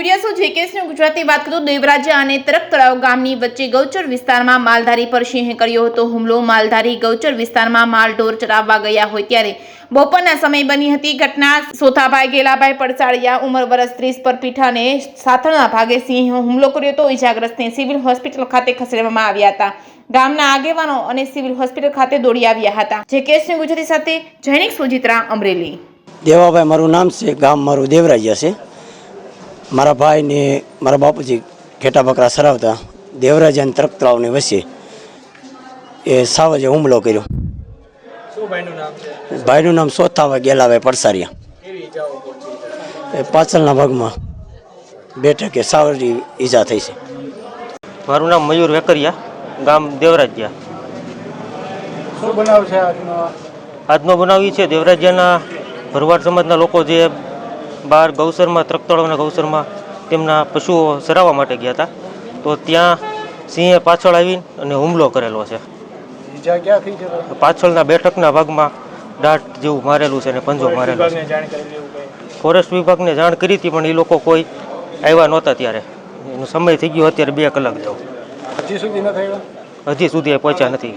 Curious હું જેકેએસની ગુજરાતી વાત કરું. દેવરાજા અને તરક તળાવ ગામની વચ્ચે ગૌચર વિસ્તારમાં માલધારી પર સિંહે કર્યો હતો હુમલો. માલધારી ગૌચર વિસ્તારમાં માલઢોર ચરાવવા ગયા હોય ત્યારે બપોરના સમય બની હતી ઘટના. સોથાભાઈ ગેલાભાઈ પડસાળિયા ઉંમર વર્ષ 30 પર પીઠાને સાથળના ભાગે સિંહે હુમલો કર્યો હતો. ઇજાગ્રસ્તને સિવિલ હોસ્પિટલ ખાતે ખસેડવામાં આવ્યા હતા. ગામના આગેવાનો અને સિવિલ હોસ્પિટલ ખાતે દોડી આવ્યા હતા. જેકેએસની ગુજરાતી સાથે જૈનિક સુજિત્રા, અમરેલી. દેવાભાઈ મારું નામ છે, ગામ મારું દેવરાજા છે. મારા ભાઈ ને મારા બાપુજી ઘેટા બકરા સરાવતા દેવરાજા અને તરક તળાવની વચ્ચે એ સાવજે હુમલો કર્યો. ભાઈનું નામ સોથાભાઈ ગેલાભાઈ પડસારિયા. એ પાછળના ભાગમાં બેઠકે સાવરી ઈજા થઈ છે. મારું નામ મયુર વેકરિયા, ગામ દેવરાજ્યા. શું બનાવ છે આજનો બનાવ એ છે, દેવરાજ્યાના ભરવાડ સમાજના લોકો જે બહાર ગૌસરમાં તરક તળાવના ગૌસરમાં તેમના પશુઓ ચરાવવા માટે ગયા હતા, તો ત્યાં સિંહે પાછળ આવીને અને હુમલો કરેલો છે. ઈજા ક્યાં થઈ છે? પાછળના બેઠકના ભાગમાં દાઢ જેવું મારેલું છે અને પંજો મારેલો છે. ફોરેસ્ટ વિભાગને જાણ કરી હતી પણ એ લોકો કોઈ આવ્યા નહોતા. ત્યારે એનો સમય થઈ ગયો, અત્યારે 2 કલાક જેવો. હજી સુધી ન થયો? હજી સુધી પહોંચ્યા નથી.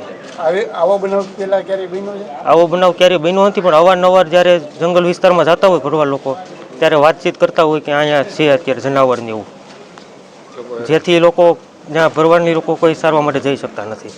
આવો બનાવ પહેલા ક્યારે બન્યો છે? આવો બનાવ ક્યારેય બન્યો નથી, પણ અવારનવાર જ્યારે જંગલ વિસ્તારમાં જતા હોય ભરવાડ લોકો, ત્યારે વાતચીત કરતા હોય કે અહીંયા છે અત્યારે જનાવરને એવું, જેથી લોકો જ્યાં ભરવાડની લોકો કોઈ સારવા માટે જઈ શકતા નથી.